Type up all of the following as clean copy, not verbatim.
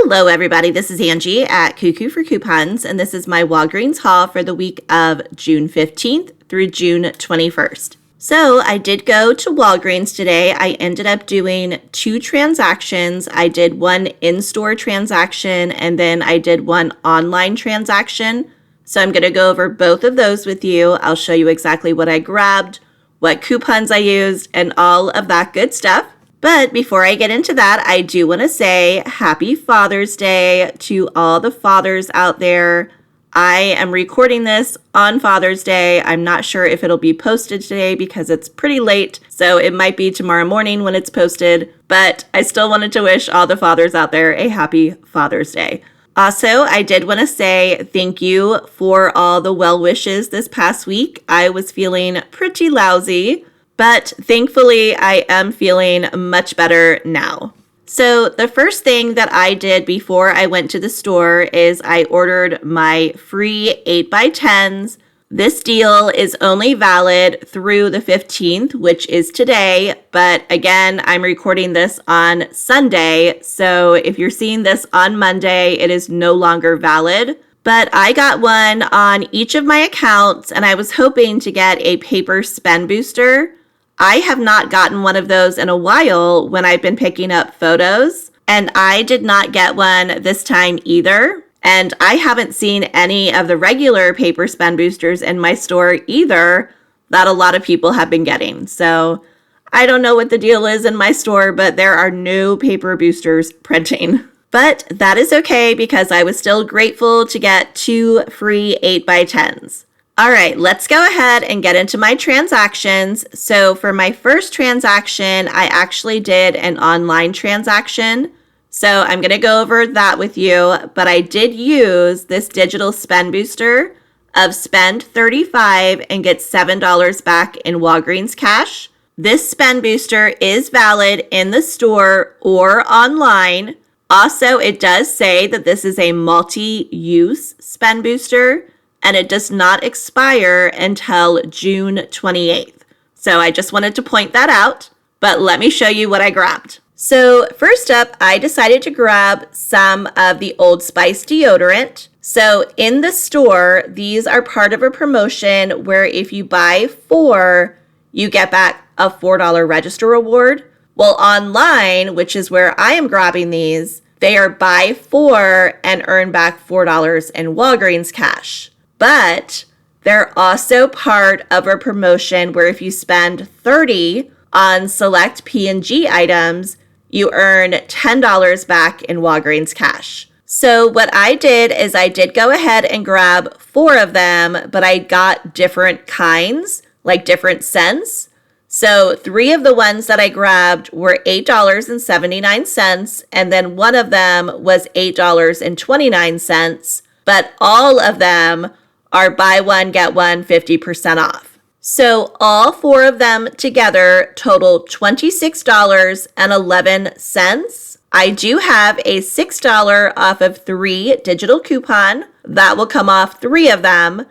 Hello everybody, this is Angie at Cuckoo for Coupons, and this is my Walgreens haul for the week of June 15th through June 21st. So I did go to Walgreens today. I ended up doing 2 transactions. I did one in-store transaction and then I did one online transaction. So I'm going to go over both of those with you. I'll show you exactly what I grabbed, what coupons I used, and all of that good stuff. But before I get into that, I do want to say Happy Father's Day to all the fathers out there. I am recording this on Father's Day. I'm not sure if it'll be posted today because it's pretty late, so it might be tomorrow morning when it's posted. But I still wanted to wish all the fathers out there a happy Father's Day. Also, I did want to say thank you for all the well wishes this past week. I was feeling pretty lousy, but thankfully I am feeling much better now. So the first thing that I did before I went to the store is I ordered my free 8x10s. This deal is only valid through the 15th, which is today. But again, I'm recording this on Sunday. So if you're seeing this on Monday, it is no longer valid. But I got one on each of my accounts and I was hoping to get a paper spend booster. I have not gotten one of those in a while when I've been picking up photos, and I did not get one this time either. And I haven't seen any of the regular paper spend boosters in my store either that a lot of people have been getting. So I don't know what the deal is in my store, but there are no paper boosters printing. But that is okay because I was still grateful to get 2 free 8x10s. All right, let's go ahead and get into my transactions. So for my first transaction, I actually did an online transaction. So I'm going to go over that with you, but I did use this digital spend booster of spend $35 and get $7 back in Walgreens cash. This spend booster is valid in the store or online. Also, it does say that this is a multi-use spend booster, and it does not expire until June 28th. So I just wanted to point that out, but let me show you what I grabbed. So first up, I decided to grab some of the Old Spice deodorant. So in the store, these are part of a promotion where if you buy 4, you get back a $4 register reward. Well, online, which is where I am grabbing these, they are buy 4 and earn back $4 in Walgreens cash. But they're also part of a promotion where if you spend $30 on select P&G items, you earn $10 back in Walgreens cash. So what I did is I did go ahead and grab 4 of them, but I got different kinds, like different scents. So 3 of the ones that I grabbed were $8.79, and then one of them was $8.29, but all of them are buy one, get one 50% off. So all 4 of them together total $26.11. I do have a $6 off of 3 digital coupon. That will come off 3 of them.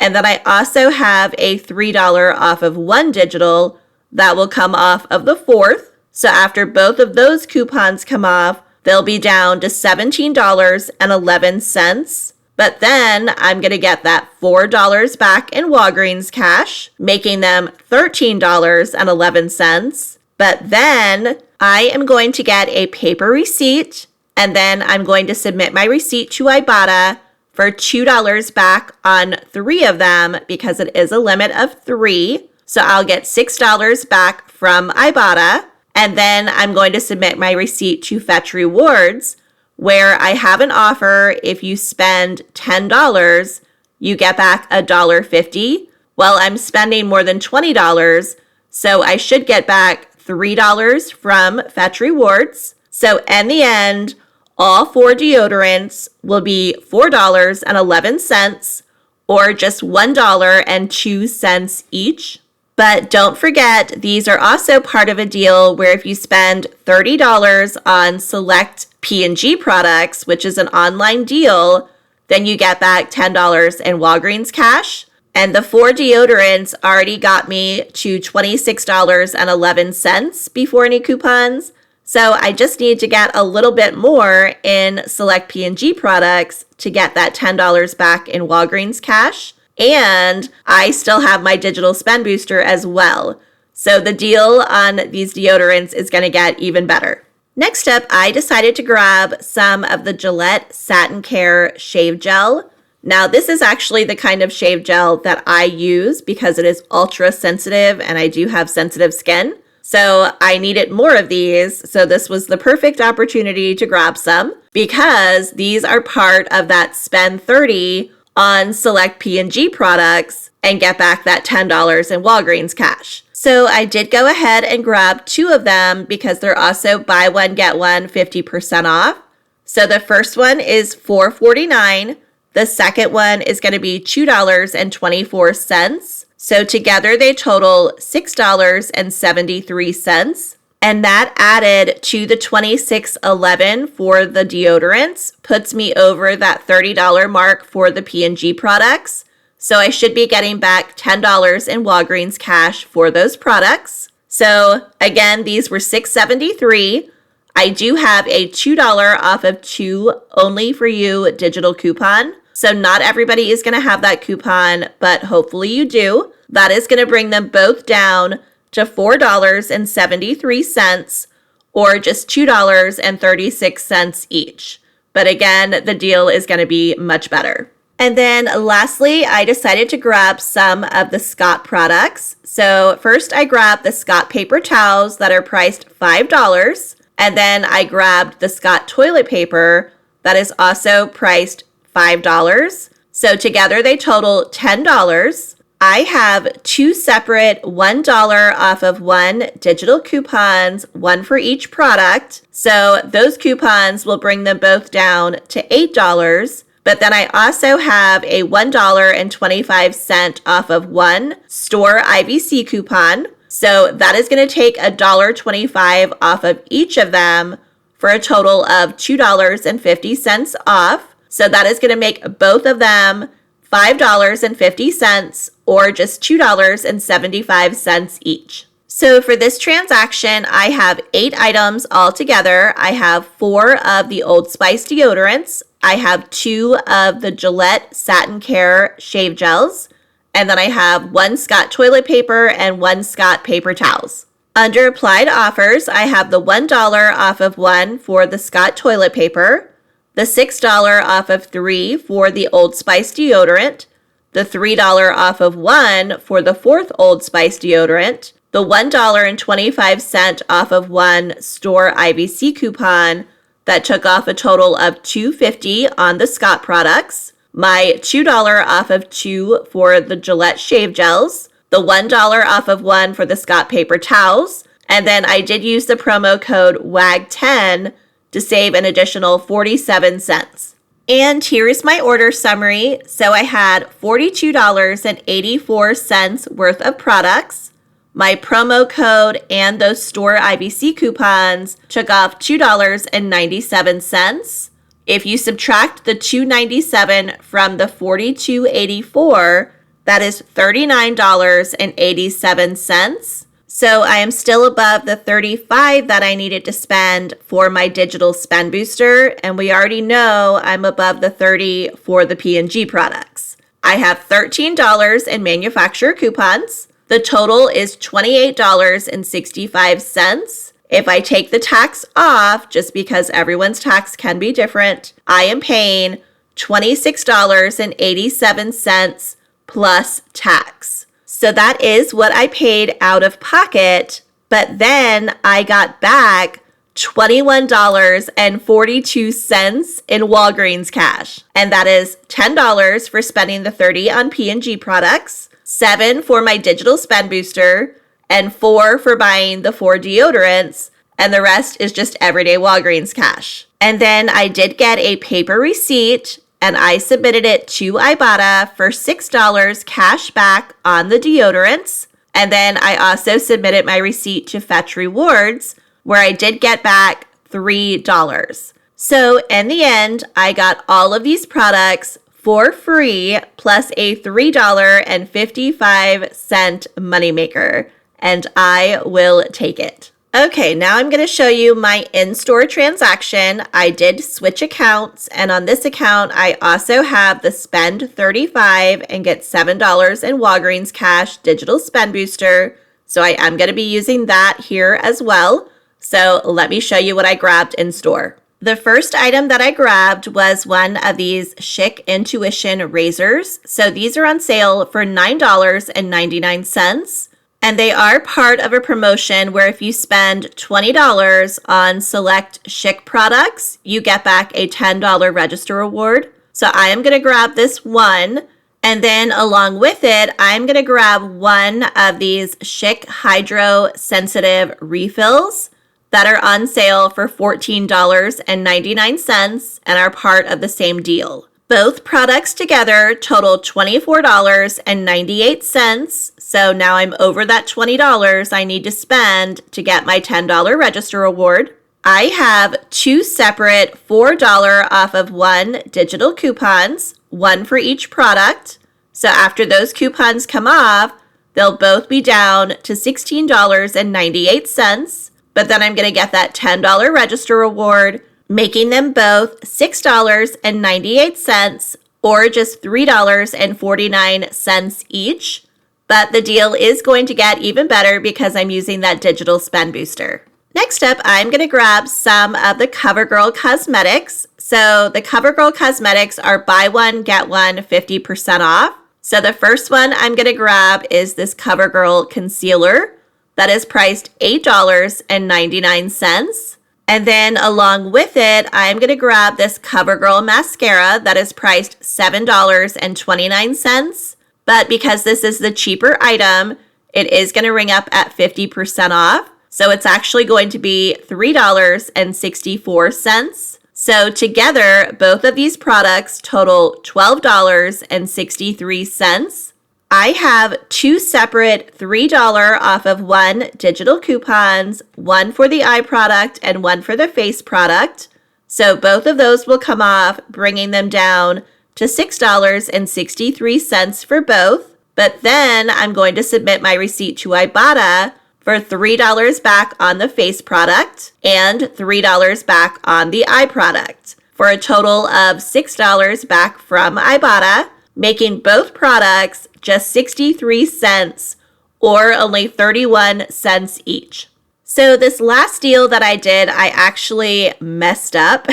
And then I also have a $3 off of 1 digital that will come off of the 4th. So after both of those coupons come off, they'll be down to $17.11. But then I'm going to get that $4 back in Walgreens cash, making them $13.11. But then I am going to get a paper receipt, and then I'm going to submit my receipt to Ibotta for $2 back on 3 of them because it is a limit of 3. So I'll get $6 back from Ibotta, and then I'm going to submit my receipt to Fetch Rewards, where I have an offer. If you spend $10, you get back $1.50. Well, I'm spending more than $20, so I should get back $3 from Fetch Rewards. So in the end, all 4 deodorants will be $4.11 or just $1.02 each. But don't forget, these are also part of a deal where if you spend $30 on select P&G products, which is an online deal, then you get back $10 in Walgreens cash. And the 4 deodorants already got me to $26.11 before any coupons. So I just need to get a little bit more in select P&G products to get that $10 back in Walgreens cash. And I still have my digital spend booster as well. So the deal on these deodorants is going to get even better. Next up, I decided to grab some of the Gillette Satin Care Shave Gel. Now, this is actually the kind of shave gel that I use because it is ultra sensitive and I do have sensitive skin. So I needed more of these. So this was the perfect opportunity to grab some because these are part of that spend 30 on select P&G products and get back that $10 in Walgreens cash. So I did go ahead and grab 2 of them because they're also buy one, get one 50% off. So the first one is $4.49. The second one is going to be $2.24. So together they total $6.73. And that added to the $26.11 for the deodorants puts me over that $30 mark for the P&G products. So I should be getting back $10 in Walgreens cash for those products. So again, these were $6.73. I do have a $2 off of 2 only for you digital coupon. So not everybody is going to have that coupon, but hopefully you do. That is going to bring them both down to $4.73 or just $2.36 each. But again, the deal is going to be much better. And then lastly, I decided to grab some of the Scott products. So first I grabbed the Scott paper towels that are priced $5. And then I grabbed the Scott toilet paper that is also priced $5. So together they total $10. I have 2 separate $1 off of 1 digital coupons, 1 for each product. So those coupons will bring them both down to $8. But then I also have a $1.25 off of 1 store IVC coupon. So that is going to take $1.25 off of each of them for a total of $2.50 off. So that is going to make both of them $5.50 or just $2.75 each. So for this transaction, I have 8 items altogether. I have 4 of the Old Spice deodorants. I have 2 of the Gillette Satin Care shave gels. And then I have 1 Scott toilet paper and 1 Scott paper towels. Under applied offers, I have the $1 off of 1 for the Scott toilet paper, the $6 off of 3 for the Old Spice deodorant, the $3 off of 1 for the 4th Old Spice deodorant, the $1.25 off of 1 store IVC coupon that took off a total of $2.50 on the Scott products, my $2 off of 2 for the Gillette shave gels, the $1 off of 1 for the Scott paper towels, and then I did use the promo code WAG10 to save an additional 47 cents. And here is my order summary. So I had $42.84 worth of products. My promo code and those store IVC coupons took off $2.97. If you subtract the $2.97 from the $42.84, that is $39.87. So I am still above the $35 that I needed to spend for my digital spend booster, and we already know I'm above the $30 for the P&G products. I have $13 in manufacturer coupons. The total is $28.65. If I take the tax off, just because everyone's tax can be different, I am paying $26.87 plus tax. So that is what I paid out of pocket, but then I got back $21.42 in Walgreens cash. And that is $10 for spending the $30 on P&G products, $7 for my digital spend booster, and $4 for buying the 4 deodorants, and the rest is just everyday Walgreens cash. And then I did get a paper receipt, and I submitted it to Ibotta for $6 cash back on the deodorants. And then I also submitted my receipt to Fetch Rewards, where I did get back $3. So in the end, I got all of these products for free, plus a $3.55 moneymaker, and I will take it. Okay, now I'm going to show you my in-store transaction. I did switch accounts, and on this account, I also have the spend $35 and get $7 in Walgreens cash digital spend booster. So I am going to be using that here as well. So let me show you what I grabbed in store. The first item that I grabbed was one of these Schick Intuition razors. So these are on sale for $9.99. And they are part of a promotion where if you spend $20 on select Schick products, you get back a $10 register reward. So I am going to grab this one. And then along with it, I'm going to grab one of these Schick Hydro Sensitive refills that are on sale for $14.99 and are part of the same deal. Both products together total $24.98. So now I'm over that $20 I need to spend to get my $10 register reward. I have two separate $4 off of one digital coupons, one for each product. So after those coupons come off, they'll both be down to $16.98. But then I'm going to get that $10 register reward, making them both $6.98 or just $3.49 each. But the deal is going to get even better because I'm using that digital spend booster. Next up, I'm going to grab some of the CoverGirl cosmetics. So the CoverGirl cosmetics are buy one, get one 50% off. So the first one I'm going to grab is this CoverGirl concealer that is priced $8.99. And then along with it, I'm going to grab this CoverGirl mascara that is priced $7.29. But because this is the cheaper item, it is going to ring up at 50% off. So it's actually going to be $3.64. So together, both of these products total $12.63. I have two separate $3 off of one digital coupons, one for the eye product and one for the face product. So both of those will come off, bringing them down to $6.63 for both. But then I'm going to submit my receipt to Ibotta for $3 back on the face product and $3 back on the eye product for a total of $6 back from Ibotta, making both products just 63 cents or only 31 cents each. So this last deal that I did, I actually messed up.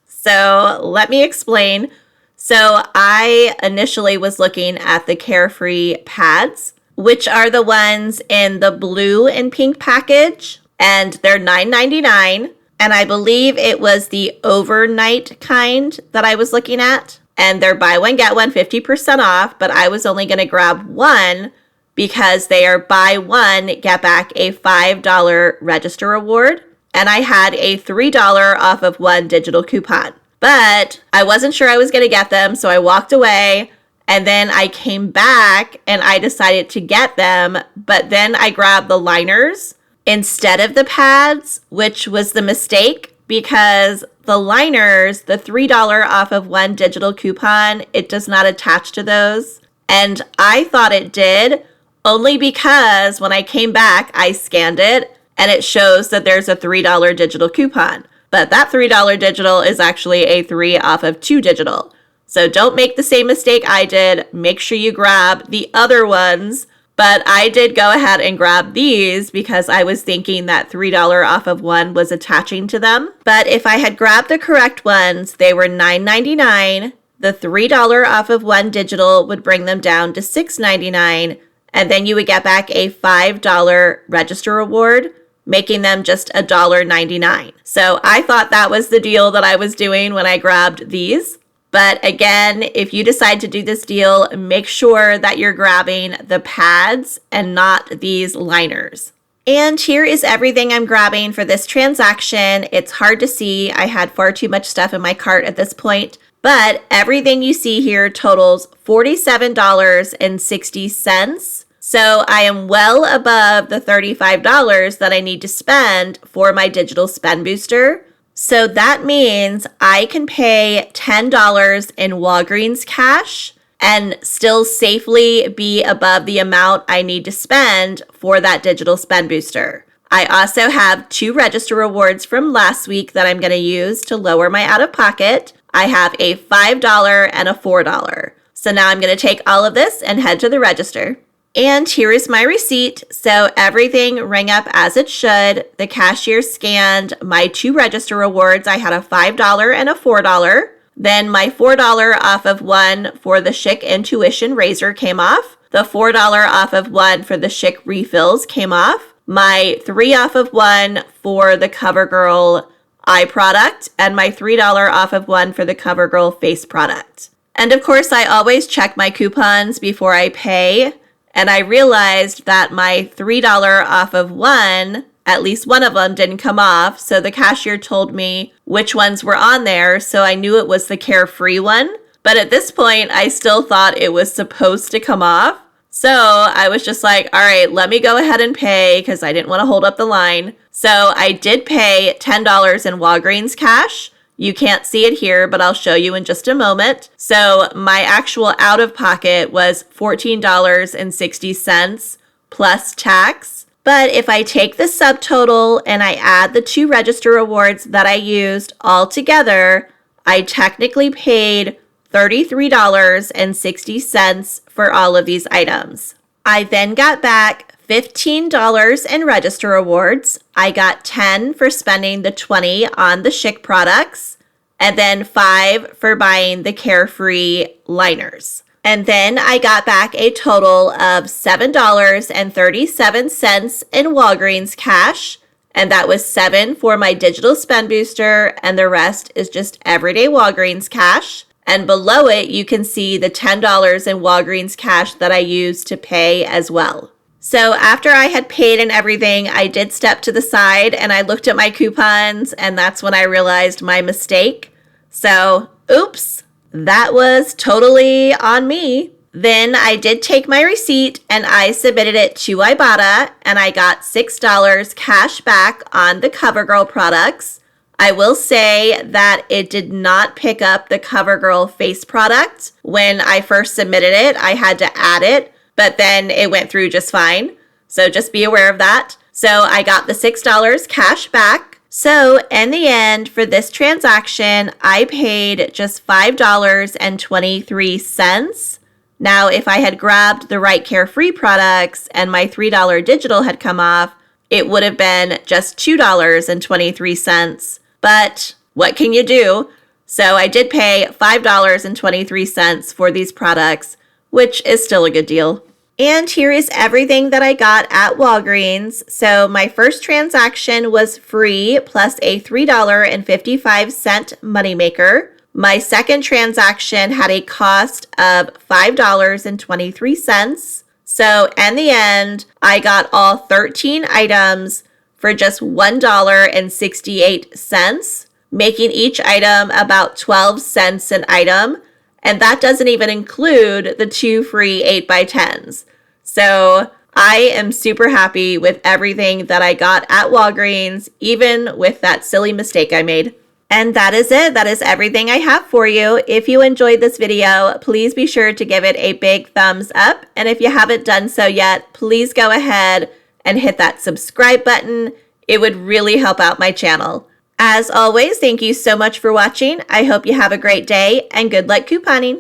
So let me explain. So I initially was looking at the Carefree pads, which are the ones in the blue and pink package, and they're $9.99. And I believe it was the overnight kind that I was looking at. And they're buy one, get one 50% off, but I was only going to grab one because they are buy one, get back a $5 register reward. And I had a $3 off of one digital coupon. But I wasn't sure I was going to get them, so I walked away. And then I came back and I decided to get them, but then I grabbed the liners instead of the pads, which was the mistake because the liners, the $3 off of one digital coupon, it does not attach to those. And I thought it did only because when I came back, I scanned it and it shows that there's a $3 digital coupon. But that $3 digital is actually a 3 off of 2 digital. So don't make the same mistake I did. Make sure you grab the other ones. But I did go ahead and grab these because I was thinking that $3 off of one was attaching to them. But if I had grabbed the correct ones, they were $9.99. The $3 off of one digital would bring them down to $6.99. And then you would get back a $5 register reward, making them just $1.99. So I thought that was the deal that I was doing when I grabbed these. But again, if you decide to do this deal, make sure that you're grabbing the pads and not these liners. And here is everything I'm grabbing for this transaction. It's hard to see. I had far too much stuff in my cart at this point. But everything you see here totals $47.60. So I am well above the $35 that I need to spend for my digital spend booster. So that means I can pay $10 in Walgreens cash and still safely be above the amount I need to spend for that digital spend booster. I also have 2 register rewards from last week that I'm going to use to lower my out-of-pocket. I have a $5 and a $4. So now I'm going to take all of this and head to the register. And here is my receipt. So everything rang up as it should. The cashier scanned my 2 register rewards. I had a $5 and a $4. Then my $4 off of one for the Schick Intuition razor came off. The $4 off of one for the Schick refills came off. My $3 off of one for the CoverGirl eye product, and my $3 off of one for the CoverGirl face product. And of course, I always check my coupons before I pay, and I realized that my $3 off of one, at least one of them didn't come off, so the cashier told me which ones were on there, so I knew it was the Carefree one. But at this point, I still thought it was supposed to come off. So I was just like, all right, let me go ahead and pay because I didn't want to hold up the line. So I did pay $10 in Walgreens cash. You can't see it here, but I'll show you in just a moment. So my actual out-of-pocket was $14.60 plus tax. But if I take the subtotal and I add the 2 register rewards that I used all together, I technically paid $33.60 for all of these items. I then got back $15 in register rewards. I got 10 for spending the 20 on the Schick products, and then 5 for buying the Carefree liners. And then I got back a total of $7.37 in Walgreens cash, and that was 7 for my digital spend booster, and the rest is just everyday Walgreens cash. And below it, you can see the $10 in Walgreens cash that I used to pay as well. So after I had paid and everything, I did step to the side and I looked at my coupons, and that's when I realized my mistake. So, oops, that was totally on me. Then I did take my receipt and I submitted it to Ibotta, and I got $6 cash back on the CoverGirl products. I will say that it did not pick up the CoverGirl face product. When I first submitted it, I had to add it, but then it went through just fine. So just be aware of that. So I got the $6 cash back. So in the end, for this transaction, I paid just $5.23. Now, if I had grabbed the right Carefree products and my $3 digital had come off, it would have been just $2.23. But what can you do? So I did pay $5.23 for these products, which is still a good deal. And here is everything that I got at Walgreens. So my first transaction was free plus a $3.55 moneymaker. My second transaction had a cost of $5.23. So in the end, I got all 13 items for just $1.68, making each item about 12 cents an item. And that doesn't even include the 2 free 8x10s. So I am super happy with everything that I got at Walgreens, even with that silly mistake I made. And that is it. That is everything I have for you. If you enjoyed this video, please be sure to give it a big thumbs up. And if you haven't done so yet, please go ahead and hit that subscribe button. It would really help out my channel. As always, thank you so much for watching. I hope you have a great day and good luck couponing.